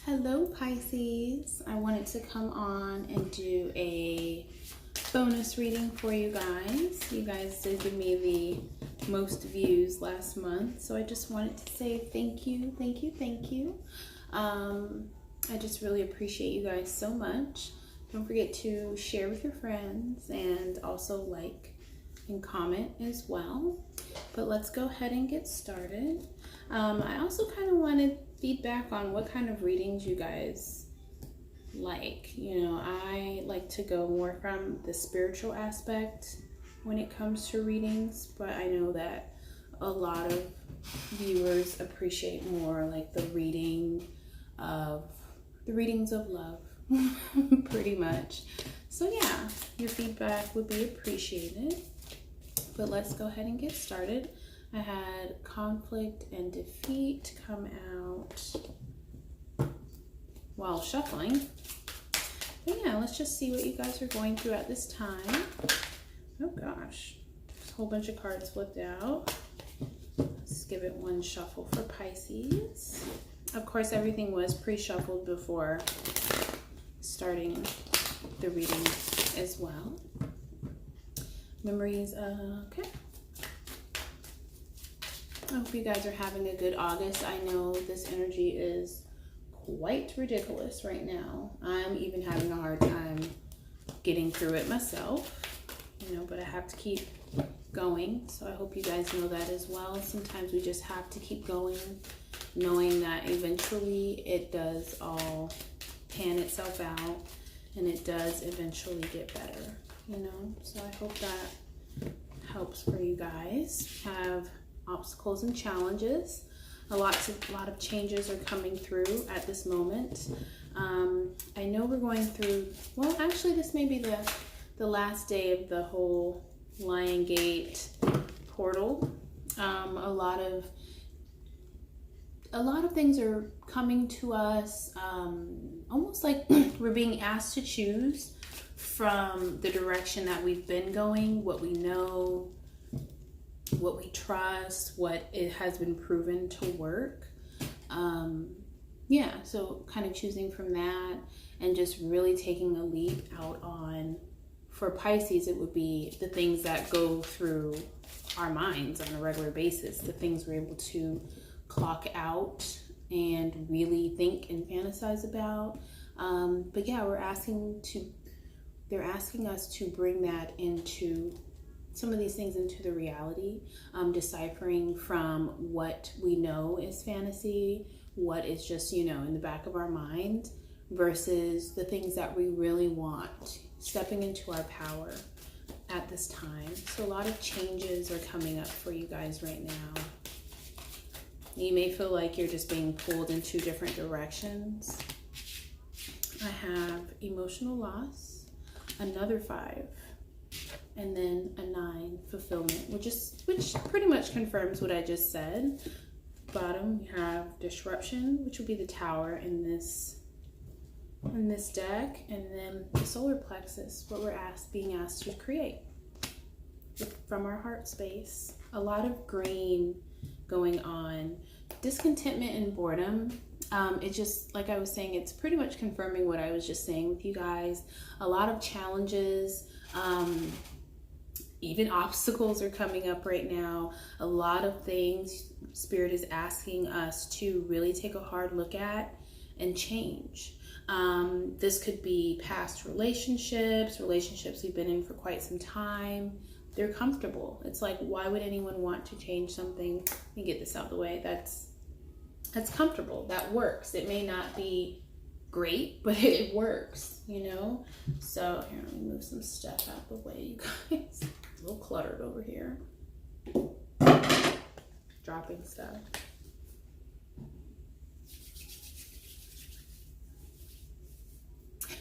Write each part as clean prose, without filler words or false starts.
Hello Pisces, I wanted to come on and do a bonus reading for you guys. You guys did give me the most views last month, so I just wanted to say thank you. I just really appreciate you guys so much. Don't forget to share with your friends and also like and comment as well. But let's go ahead and get started. I also kind of wanted feedback on what kind of readings you guys like. You know, I like to go more from the spiritual aspect when it comes to readings, but I know that a lot of viewers appreciate more like the readings of love pretty much. So yeah, your feedback would be appreciated. But let's go ahead and get started. I had conflict and defeat come out while shuffling. But yeah, let's just see what you guys are going through at this time. Oh gosh, there's a whole bunch of cards flipped out. Let's give it one shuffle for Pisces. Of course, everything was pre-shuffled before starting the reading as well. Memories, okay. I hope you guys are having a good August. I know this energy is quite ridiculous right now. I'm even having a hard time getting through it myself, you know, but I have to keep going. So I hope you guys know that as well. Sometimes we just have to keep going, knowing that eventually it does all pan itself out and it does eventually get better, you know. So I hope that helps for you guys. Have obstacles and challenges. A lot of changes are coming through at this moment. I know we're going through, well, actually this may be the last day of the whole Lion Gate portal. A lot of things are coming to us, almost like we're being asked to choose from the direction that we've been going, what we know, what we trust, what it has been proven to work. Yeah, so kind of choosing from that and just really taking a leap out on, for Pisces, it would be the things that go through our minds on a regular basis, the things we're able to clock out and really think and fantasize about. But yeah, they're asking us to bring that into some of these things into the reality, deciphering from what we know is fantasy, what is just, you know, in the back of our mind, versus the things that we really want, stepping into our power at this time. So a lot of changes are coming up for you guys right now. You may feel like you're just being pulled in two different directions. I have emotional loss, another 5, and then a 9, fulfillment, which pretty much confirms what I just said. Bottom, we have disruption, which would be the Tower in this deck, and then the solar plexus, what we're being asked to create from our heart space. A lot of green going on, discontentment and boredom. It just, like I was saying, it's pretty much confirming what I was just saying with you guys. A lot of challenges, even obstacles are coming up right now. A lot of things Spirit is asking us to really take a hard look at and change. This could be past relationships we've been in for quite some time. They're comfortable. It's like, why would anyone want to change something? Let me get this out of the way. That's comfortable. That works. It may not be great, but it works, you know? So here, let me move some stuff out the way, you guys. A little cluttered over here. Dropping stuff.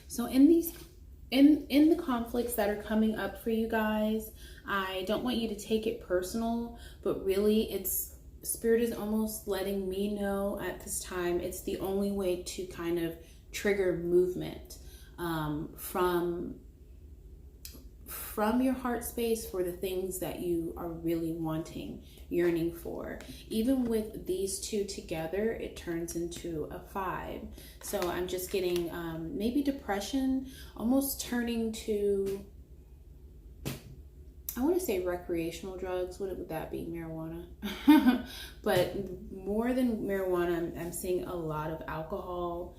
So in the conflicts that are coming up for you guys, I don't want you to take it personal, but really Spirit is almost letting me know at this time it's the only way to kind of trigger movement from your heart space for the things that you are really wanting. yearning for. Even with these two together, it turns into a 5. So I'm just getting maybe depression, almost turning to, I want to say recreational drugs. What would that be? Marijuana. But more than marijuana, I'm seeing a lot of alcohol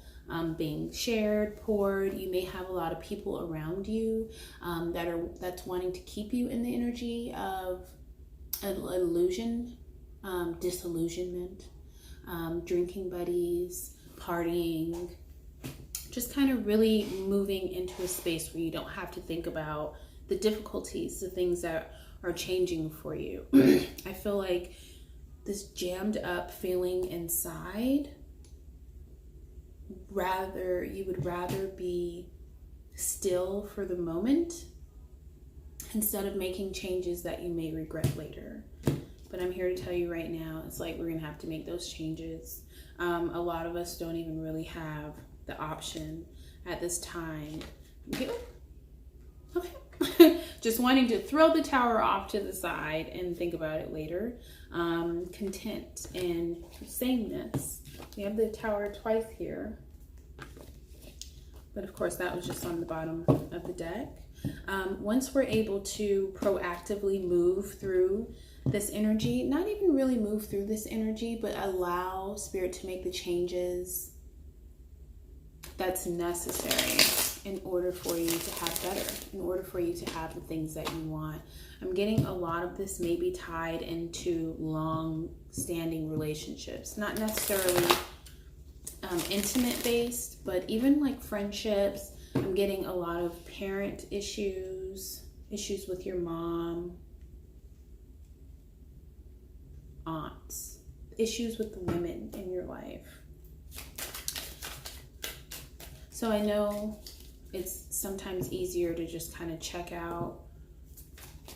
being shared, poured. You may have a lot of people around you that's wanting to keep you in the energy of an illusion, disillusionment, drinking buddies, partying, just kind of really moving into a space where you don't have to think about the difficulties, the things that are changing for you. I feel like this jammed up feeling inside, you would rather be still for the moment instead of making changes that you may regret later. But I'm here to tell you right now, it's like we're gonna have to make those changes. A lot of us don't even really have the option at this time. Okay. Just wanting to throw the tower off to the side and think about it later. Content and sameness. We have the tower twice here. But of course, that was just on the bottom of the deck. Once we're able to proactively move through this energy, not even really move through this energy, but allow Spirit to make the changes that's necessary in order for you to have better, in order for you to have the things that you want. I'm getting a lot of this may be tied into long-standing relationships, not necessarily intimate based, but even like friendships. I'm getting a lot of parent issues with your mom, aunts, issues with the women in your life. So I know it's sometimes easier to just kind of check out,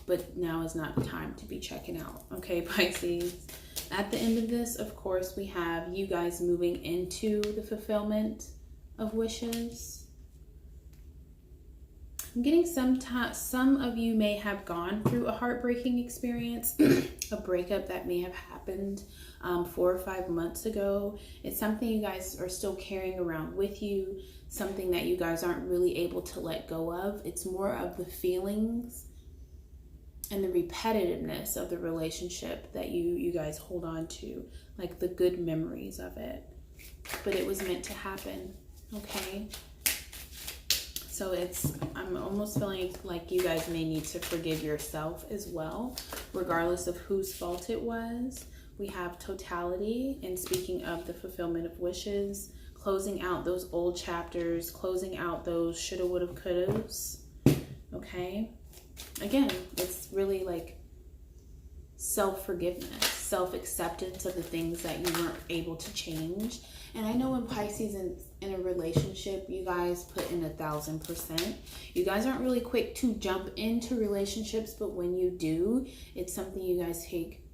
but now is not the time to be checking out. Okay, Pisces. At the end of this, of course, we have you guys moving into the fulfillment of wishes. I'm getting some of you may have gone through a heartbreaking experience, a breakup that may have happened 4 or 5 months ago. It's something you guys are still carrying around with you, something that you guys aren't really able to let go of. It's more of the feelings and the repetitiveness of the relationship that you guys hold on to, like the good memories of it. But it was meant to happen, okay? So I'm almost feeling like you guys may need to forgive yourself as well, regardless of whose fault it was. We have totality, and speaking of the fulfillment of wishes, closing out those old chapters, closing out those shoulda, woulda, couldas, okay? Again, it's really like self-forgiveness, self-acceptance of the things that you weren't able to change. And I know when Pisces in a relationship, you guys put in 1,000%. You guys aren't really quick to jump into relationships, but when you do, it's something you guys take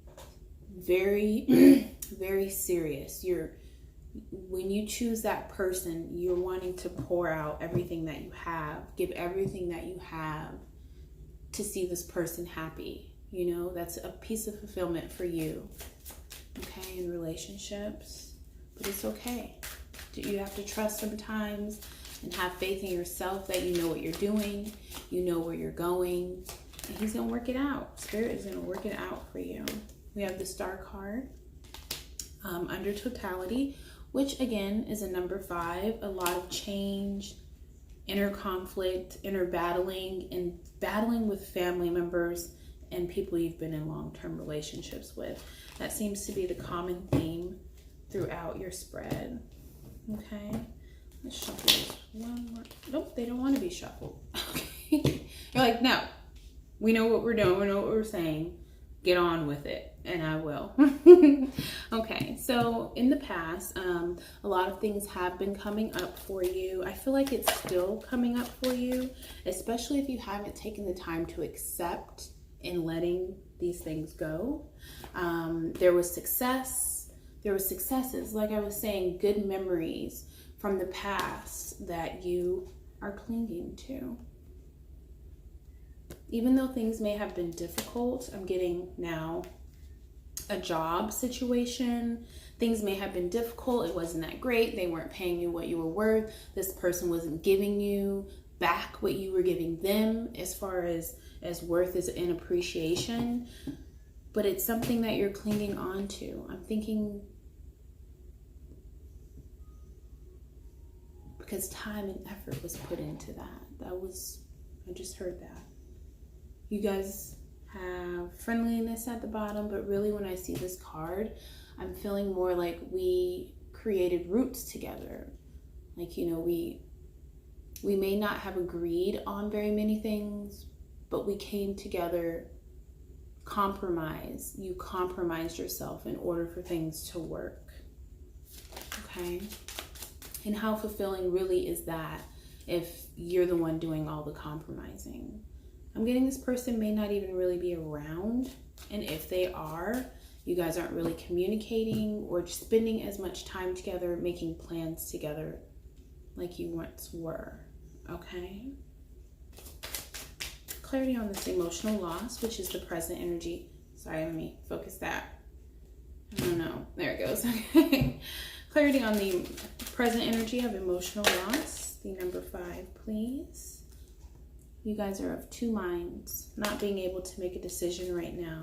very, very serious. When you choose that person, you're wanting to pour out everything that you have, give everything that you have to see this person happy. You know, that's a piece of fulfillment for you, okay, in relationships. But it's okay. You have to trust sometimes and have faith in yourself that you know what you're doing, you know where you're going, and he's going to work it out. Spirit is going to work it out for you. We have the Star card under totality, which again is a number 5, a lot of change, inner conflict, inner battling, and battling with family members and people you've been in long-term relationships with. That seems to be the common theme throughout your spread. Okay, let's shuffle this one more. Nope, they don't want to be shuffled. Okay, you're like, no, we know what we're doing, we know what we're saying, get on with it. And I will. Okay, so in the past, a lot of things have been coming up for you. I feel like it's still coming up for you, especially if you haven't taken the time to accept and letting these things go. There was success. There were successes, like I was saying, good memories from the past that you are clinging to. Even though things may have been difficult, I'm getting now a job situation. Things may have been difficult. It wasn't that great. They weren't paying you what you were worth. This person wasn't giving you back what you were giving them as far as worth is in appreciation. But it's something that you're clinging on to. I'm thinking because time and effort was put into that. I just heard that. You guys have friendliness at the bottom, but really when I see this card, I'm feeling more like we created roots together. Like, you know, we may not have agreed on very many things, but we came together, compromise. You compromised yourself in order for things to work. Okay? And how fulfilling really is that if you're the one doing all the compromising? I'm getting this person may not even really be around. And if they are, you guys aren't really communicating or spending as much time together, making plans together like you once were. Okay? Clarity on this emotional loss, which is the present energy. Sorry, let me focus that. I don't know. There it goes. Okay. Clarity on the present energy of emotional loss. The number 5, please. You guys are of two minds, not being able to make a decision right now.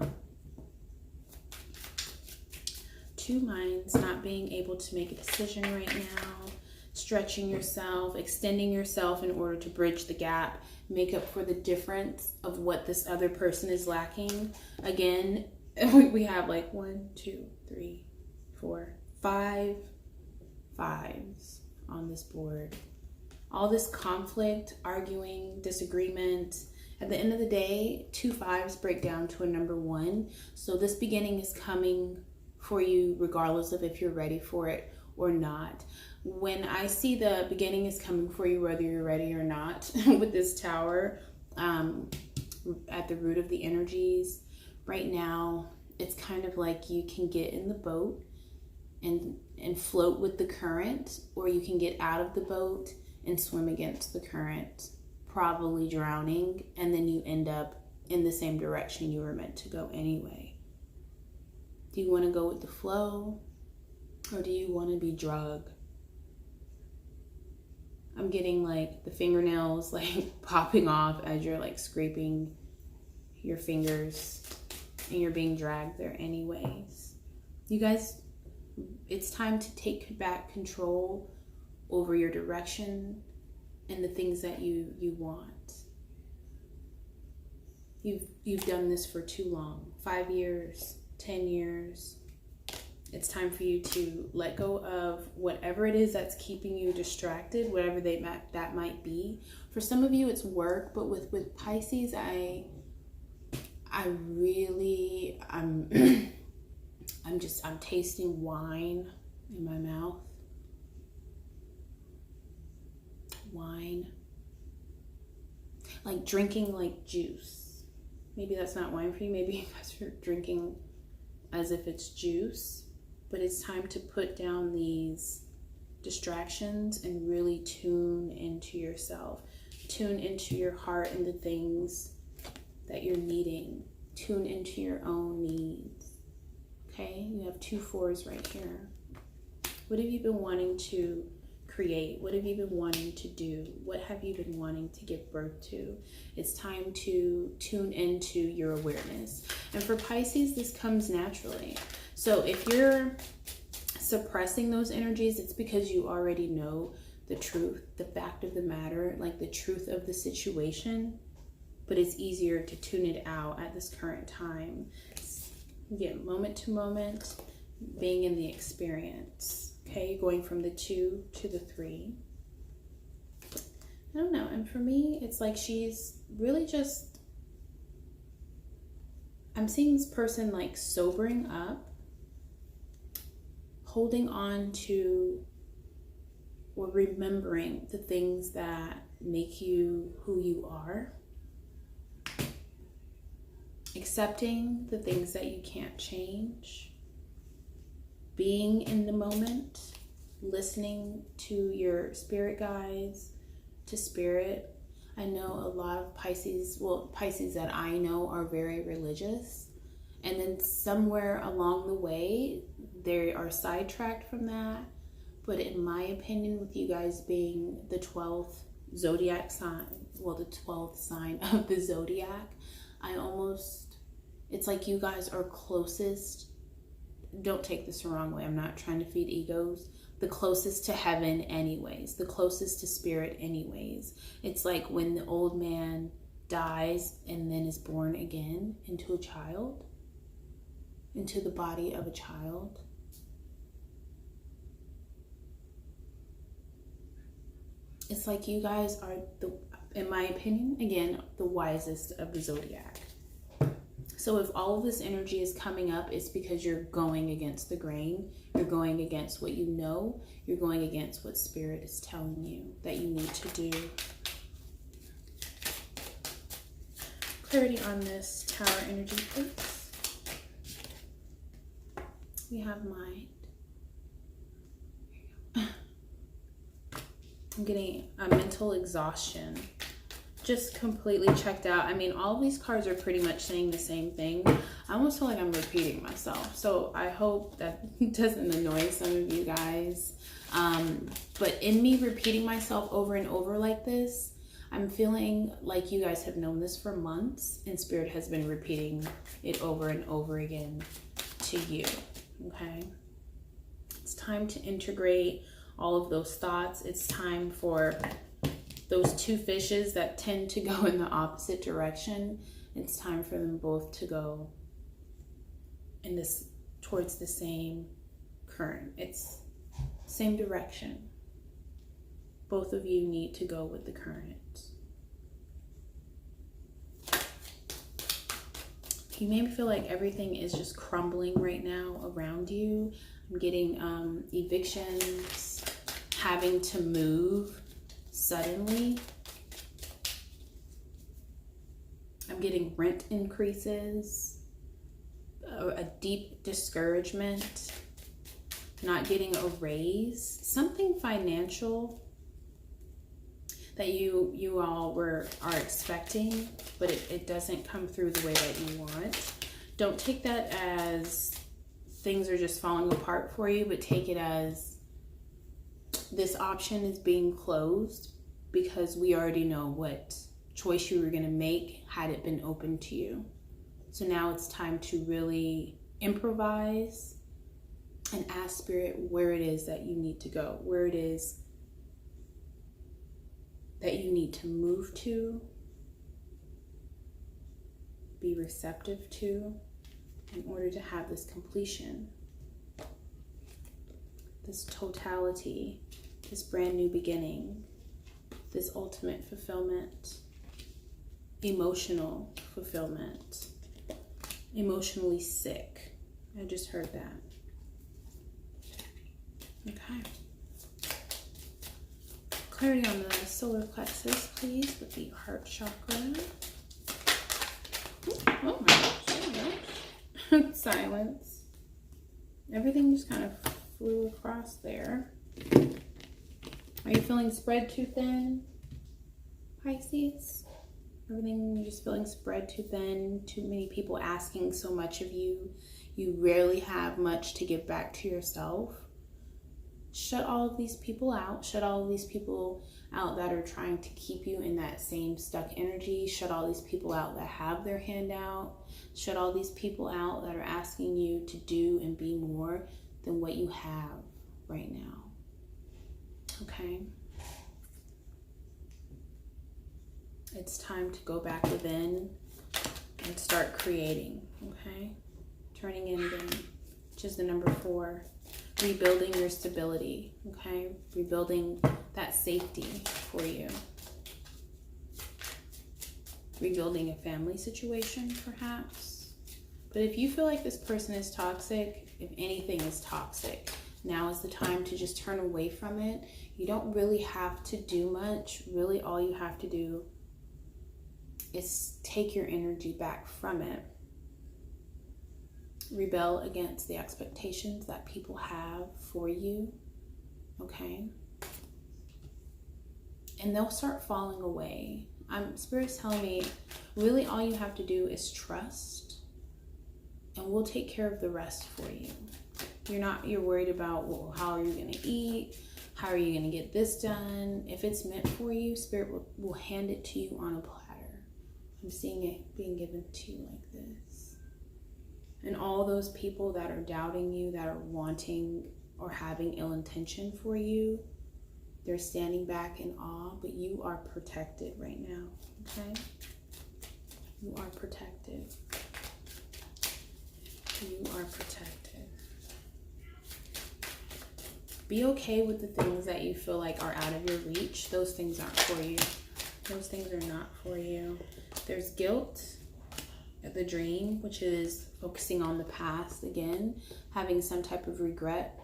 Two minds, not being able to make a decision right now. Stretching yourself, extending yourself in order to bridge the gap, make up for the difference of what this other person is lacking. Again, we have like 1, 2, 3, 4, 5 5s on this board. All this conflict, arguing, disagreement. At the end of the day, 2 5s break down to a number 1. So this beginning is coming for you regardless of if you're ready for it or not. When I see the beginning is coming for you, whether you're ready or not, with this tower at the root of the energies, right now, it's kind of like you can get in the boat and float with the current, or you can get out of the boat and swim against the current, probably drowning, and then you end up in the same direction you were meant to go anyway. Do you want to go with the flow, or do you want to be drugged? I'm getting like the fingernails like popping off as you're like scraping your fingers and you're being dragged there anyways. You guys, it's time to take back control over your direction and the things that you want. You've done this for too long. 5 years, 10 years. It's time for you to let go of whatever it is that's keeping you distracted, whatever that might be. For some of you, it's work, but with Pisces, I'm tasting wine in my mouth. Wine. Like drinking like juice. Maybe that's not wine for you. Maybe you guys are drinking as if it's juice. But it's time to put down these distractions and really tune into yourself. Tune into your heart and the things that you're needing. Tune into your own needs. Okay? You have 2 4s right here. What have you been wanting to create? What have you been wanting to do? What have you been wanting to give birth to? It's time to tune into your awareness. And for Pisces, this comes naturally. So if you're suppressing those energies, it's because you already know the truth, the fact of the matter, like the truth of the situation, but it's easier to tune it out at this current time. Again, moment to moment, being in the experience. Okay, going from the 2 to the 3. I don't know. And for me, it's like she's really just, I'm seeing this person like sobering up, holding on to or remembering the things that make you who you are, accepting the things that you can't change, being in the moment, listening to your spirit guides, to spirit. I know a lot of Pisces that I know are very religious, And then somewhere along the way, they are sidetracked from that. But in my opinion, with you guys being the 12th zodiac sign, well, the 12th sign of the zodiac, it's like you guys are closest. Don't take this the wrong way. I'm not trying to feed egos. The closest to heaven anyways. The closest to spirit anyways. It's like when the old man dies and then is born again into a child. Into the body of a child. It's like you guys are, in my opinion, again, the wisest of the zodiac. So if all of this energy is coming up, it's because you're going against the grain. You're going against what you know. You're going against what spirit is telling you that you need to do. Clarity on this Tower energy, please. We have mind. I'm getting a mental exhaustion. Just completely checked out. I mean, all of these cards are pretty much saying the same thing. I almost feel like I'm repeating myself. So I hope that doesn't annoy some of you guys. But in me repeating myself over and over like this, I'm feeling like you guys have known this for months and Spirit has been repeating it over and over again to you. Okay? It's time to integrate all of those thoughts. It's time for those two fishes that tend to go in the opposite direction. It's time for them both to go in this towards the same current. It's same direction. Both of you need to go with the current. You may feel like everything is just crumbling right now around you. I'm getting evictions, having to move suddenly. I'm getting rent increases, a deep discouragement, not getting a raise, something financial that you all are expecting, but it doesn't come through the way that you want. Don't take that as things are just falling apart for you, but take it as this option is being closed because we already know what choice you were going to make had it been open to you. So now it's time to really improvise and ask Spirit where it is that you need to go, where it is that you need to move to, be receptive to, in order to have this completion, this totality, this brand new beginning, this ultimate fulfillment, emotional fulfillment, emotionally sick. I just heard that. Okay. Clarity on the solar plexus, please, with the heart chakra. Oh my gosh. Silence. Everything just kind of flew across there. Are you feeling spread too thin, Pisces? Everything, you're just feeling spread too thin, too many people asking so much of you. You rarely have much to give back to yourself. Shut all of these people out. Shut all of these people out that are trying to keep you in that same stuck energy. Shut all these people out that have their hand out. Shut all these people out that are asking you to do and be more than what you have right now. Okay? It's time to go back within and start creating. Okay? Turning in again, which is the number 4. Rebuilding your stability, okay? Rebuilding that safety for you. Rebuilding a family situation, perhaps. But if you feel like this person is toxic, if anything is toxic, now is the time to just turn away from it. You don't really have to do much. Really, all you have to do is take your energy back from it. Rebel against the expectations that people have for you, okay? And they'll start falling away. Spirit's telling me, really all you have to do is trust and we'll take care of the rest for you. You're worried about, well, how are you going to eat? How are you going to get this done? If it's meant for you, Spirit will hand it to you on a platter. I'm seeing it being given to you like this. And all those people that are doubting you, that are wanting or having ill intention for you, they're standing back in awe, but you are protected right now, okay? You are protected. You are protected. Be okay with the things that you feel like are out of your reach. Those things aren't for you. Those things are not for you. There's guilt at the dream, which is focusing on the past again, having some type of regret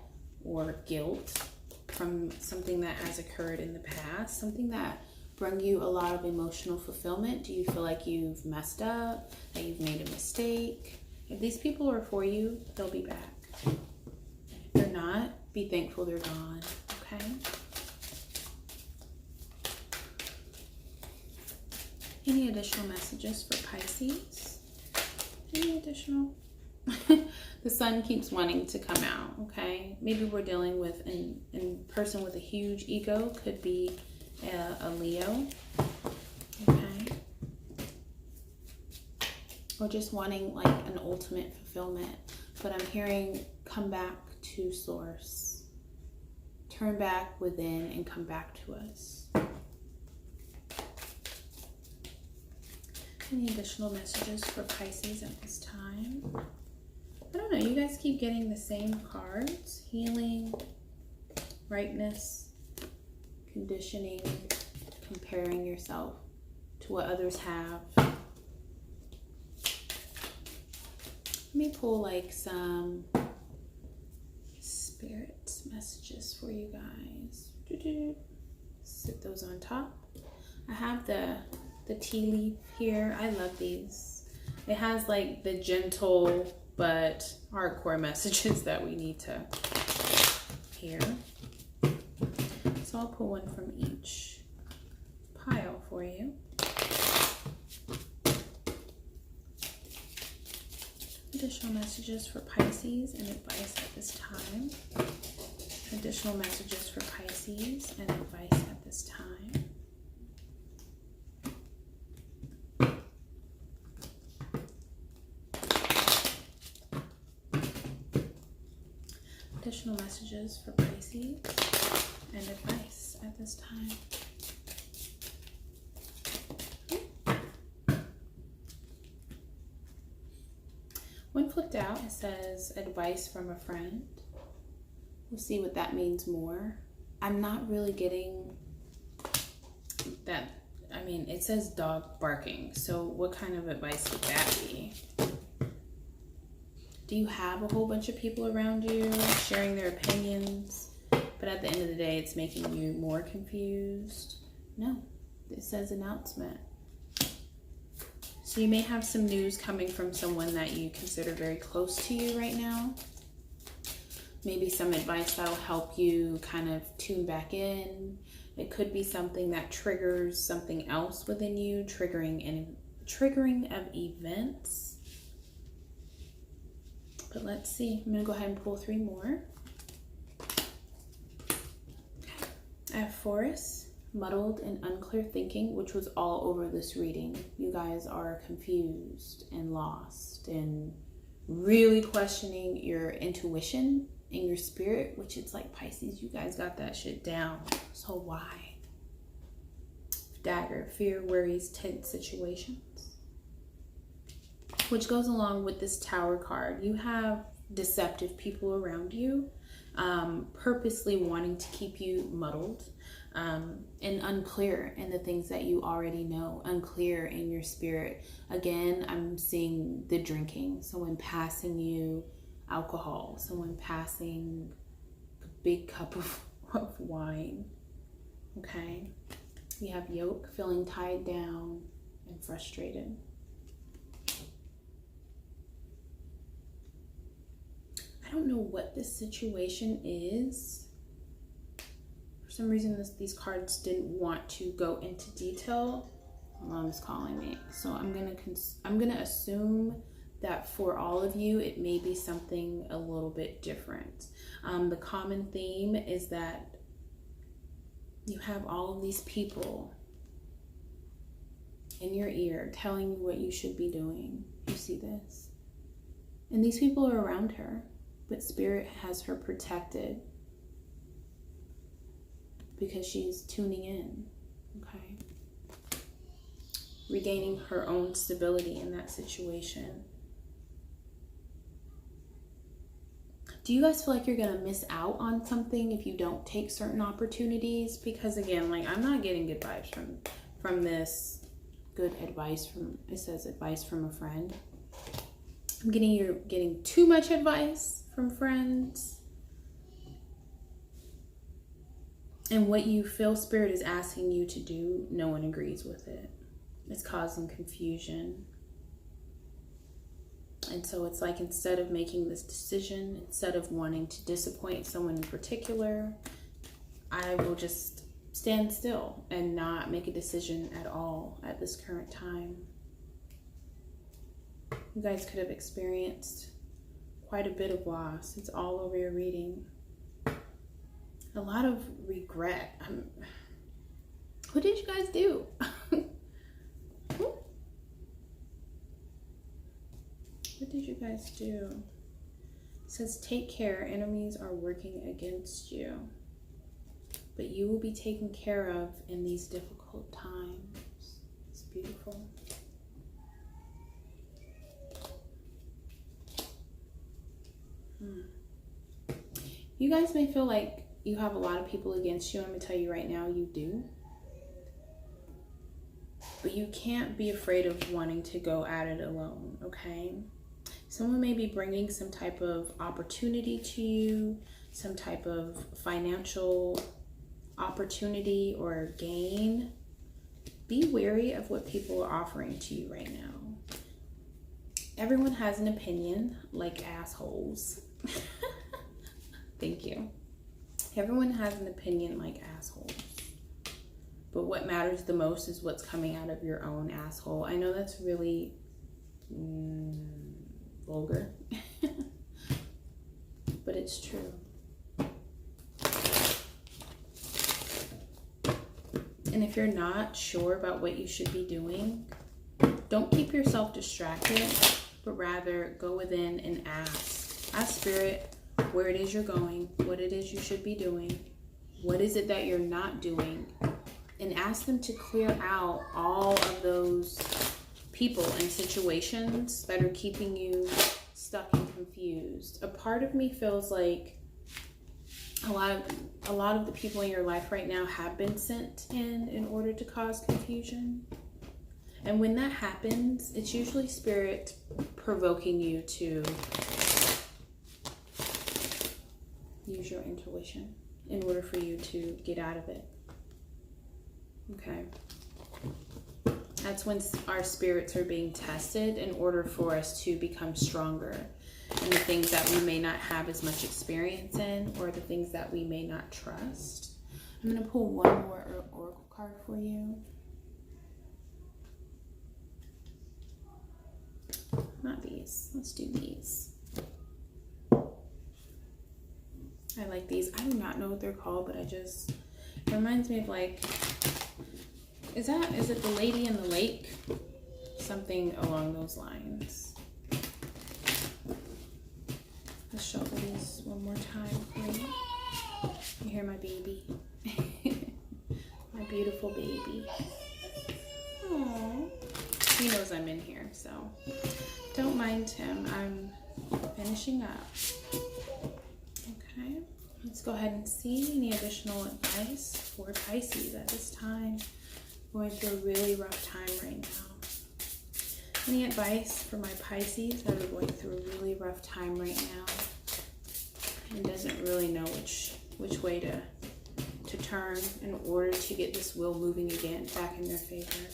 or guilt from something that has occurred in the past, something that brought you a lot of emotional fulfillment. Do you feel like you've messed up, that you've made a mistake? If these people are for you, they'll be back. If they're not, be thankful they're gone, okay? Any additional messages for Pisces? Any additional? The sun keeps wanting to come out, okay? Maybe we're dealing with a person with a huge ego. Could be a Leo, okay? Or just wanting like an ultimate fulfillment. But I'm hearing come back to source. Turn back within and come back to us. Any additional messages for Pisces at this time? I don't know. You guys keep getting the same cards. Healing, rightness, conditioning, comparing yourself to what others have. Let me pull like some spirit messages for you guys. Sit those on top. I have the tea leaf here. I love these. It has like the gentle but hardcore messages that we need to hear. So I'll pull one from each pile for you. Additional messages for Pisces and advice at this time. Additional messages for Pisces and advice at this time. Additional messages for Pisces and advice at this time. When flipped out, it says advice from a friend. We'll see what that means more. I'm not really getting that. I mean, it says dog barking. So what kind of advice would that be? Do you have a whole bunch of people around you sharing their opinions, but at the end of the day, it's making you more confused? No, it says announcement. So you may have some news coming from someone that you consider very close to you right now. Maybe some advice that'll help you kind of tune back in. It could be something that triggers something else within you, triggering of events. But let's see. I'm going to go ahead and pull 3 more. I have Forest, muddled and unclear thinking, which was all over this reading. You guys are confused and lost and really questioning your intuition and your spirit, which it's like Pisces, you guys got that shit down. So why? Dagger, fear, worries, tense situations. Which goes along with this Tower card. You have deceptive people around you, purposely wanting to keep you muddled and unclear in the things that you already know, unclear in your spirit. Again, I'm seeing the drinking, someone passing you alcohol, someone passing a big cup of wine, okay? You have yoke, feeling tied down and frustrated. I don't know what this situation is. For some reason, these cards didn't want to go into detail. My mom's calling me, so I'm gonna assume that for all of you, it may be something a little bit different. The common theme is that you have all of these people in your ear telling you what you should be doing. You see this? And these people are around her, but Spirit has her protected because she's tuning in, okay? Regaining her own stability in that situation. Do you guys feel like you're going to miss out on something if you don't take certain opportunities? Because again, like, I'm not getting good vibes from this. Good advice from, it says advice from a friend. I'm getting you're getting too much advice from friends. And what you feel Spirit is asking you to do, no one agrees with it. It's causing confusion. And so it's like, instead of making this decision, instead of wanting to disappoint someone in particular, I will just stand still and not make a decision at all at this current time. You guys could have experienced quite a bit of loss. It's all over your reading. A lot of regret. What did you guys do? What did you guys do? It says, take care. Enemies are working against you. But you will be taken care of in these difficult times. It's beautiful. You guys may feel like you have a lot of people against you. I'm going to tell you right now, you do. But you can't be afraid of wanting to go at it alone, okay? Someone may be bringing some type of opportunity to you, some type of financial opportunity or gain. Be wary of what people are offering to you right now. Everyone has an opinion, like assholes. Thank you. Everyone has an opinion like assholes. But what matters the most is what's coming out of your own asshole. I know that's really vulgar, but it's true. And if you're not sure about what you should be doing, don't keep yourself distracted, but rather go within and ask. Ask Spirit where it is you're going, what it is you should be doing, what is it that you're not doing, and ask them to clear out all of those people and situations that are keeping you stuck and confused. A part of me feels like a lot of the people in your life right now have been sent in order to cause confusion. And when that happens, it's usually Spirit provoking you to use your intuition in order for you to get out of it. Okay. That's when our spirits are being tested in order for us to become stronger in the things that we may not have as much experience in, or the things that we may not trust. I'm going to pull one more oracle card for you. Not these. Let's do these. I like these. I do not know what they're called, but it reminds me of, like, is it the Lady in the Lake? Something along those lines. Let's shuffle these one more time for you. You hear my baby? My beautiful baby. Aww. He knows I'm in here, so don't mind him. I'm finishing up. Okay, let's go ahead and see any additional advice for Pisces at this time. Going through a really rough time right now. Any advice for my Pisces that are going through a really rough time right now and doesn't really know which way to turn in order to get this wheel moving again back in their favor?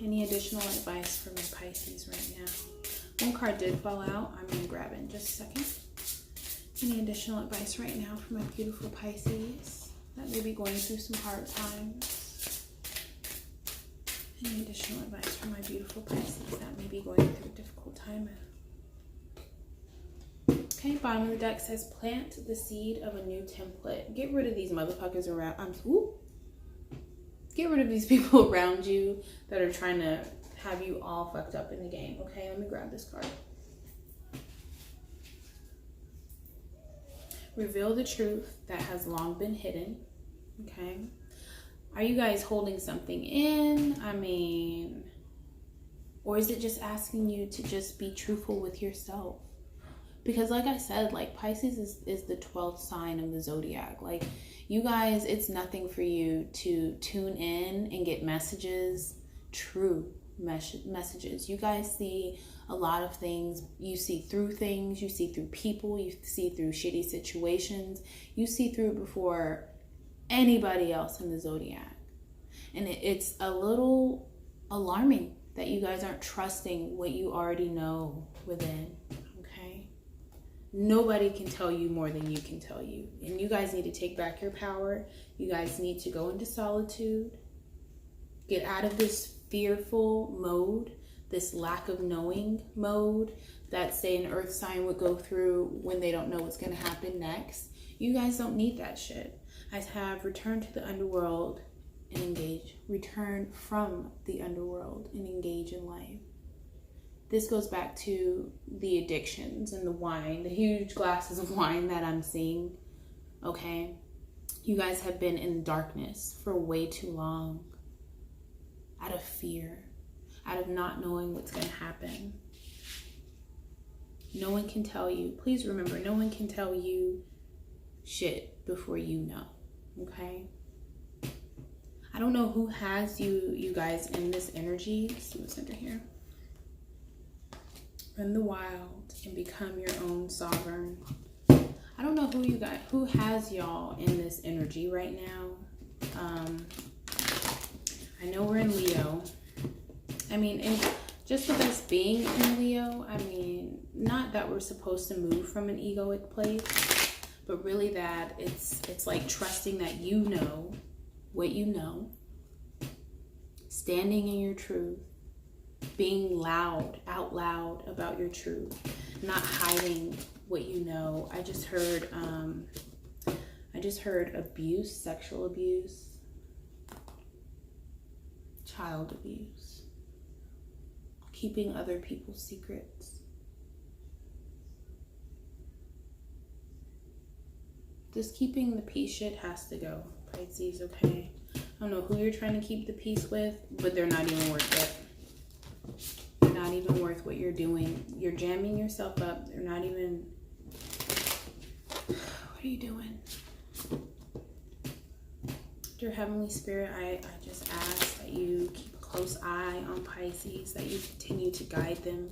Any additional advice for my Pisces right now? One card did fall out. I'm going to grab it in just a second. Any additional advice right now for my beautiful Pisces that may be going through some hard times? Any additional advice for my beautiful Pisces that may be going through a difficult time? Okay, bottom of the deck says plant the seed of a new template. Get rid of these motherfuckers around. Get rid of these people around you that are trying to have you all fucked up in the game. Okay, let me grab this card. Reveal the truth that has long been hidden. Okay. Are you guys holding something in? I mean, or is it just asking you to just be truthful with yourself? Because like I said, like Pisces is the 12th sign of the zodiac. Like you guys, it's nothing for you to tune in and get messages, true messages. You guys see a lot of things. You see through things. You see through people. You see through shitty situations. You see through it before anybody else in the zodiac. And it's a little alarming that you guys aren't trusting what you already know within. Okay? Nobody can tell you more than you can tell you. And you guys need to take back your power. You guys need to go into solitude. Get out of this fearful mode, this lack of knowing mode that, say, an earth sign would go through when they don't know what's going to happen next. You guys don't need that shit. I have return to the underworld and engage. Return from the underworld and engage in life. This goes back to the addictions and the wine, the huge glasses of wine that I'm seeing. Okay? You guys have been in darkness for way too long. Out of fear. Out of not knowing what's going to happen. No one can tell you. Please remember, no one can tell you shit before you know. Okay? I don't know who has you guys in this energy. Let's see what's under here. Run the wild and become your own sovereign. I don't know who has y'all in this energy right now. I know we're in Leo. I mean, and just with us being in Leo, I mean, not that we're supposed to move from an egoic place, but really that it's like trusting that you know what you know, standing in your truth, being out loud about your truth, not hiding what you know. I just heard abuse, sexual abuse, child abuse, keeping other people's secrets. Just keeping the peace shit has to go, Pisces, okay? I don't know who you're trying to keep the peace with, but they're not even worth it. They're not even worth what you're doing. You're jamming yourself up. They're not even... What are you doing? Dear Heavenly Spirit, I just ask that you keep a close eye on Pisces, that you continue to guide them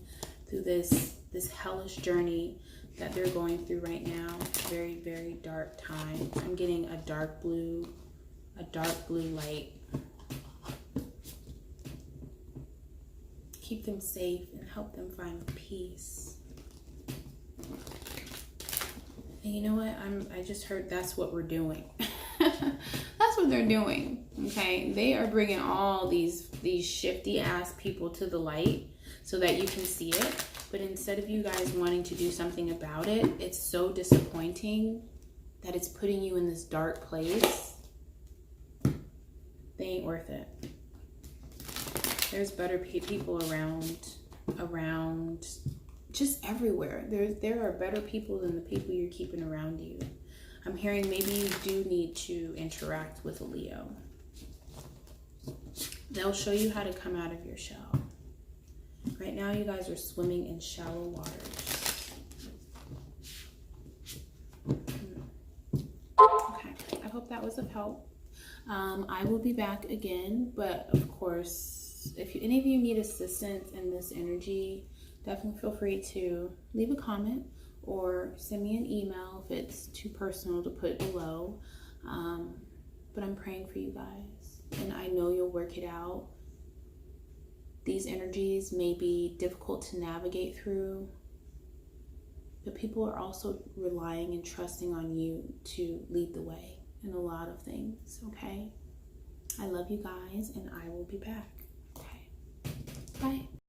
through this hellish journey that they're going through right now. Very, very dark time. I'm getting a dark blue light. Keep them safe and help them find peace. And you know what? I just heard that's what we're doing. That's what they're doing. Okay, they are bringing all these shifty ass people to the light so that you can see it. But instead of you guys wanting to do something about it, it's so disappointing that it's putting you in this dark place. They ain't worth it. There's better people around just everywhere. There are better people than the people you're keeping around you. I'm hearing maybe you do need to interact with a Leo. They'll show you how to come out of your shell. Right now, you guys are swimming in shallow waters. Okay, I hope that was of help. I will be back again, but of course, if any of you need assistance in this energy, definitely feel free to leave a comment or send me an email if it's too personal to put below. But I'm praying for you guys, and I know you'll work it out. These energies may be difficult to navigate through, but people are also relying and trusting on you to lead the way in a lot of things, okay? I love you guys, and I will be back. Bye.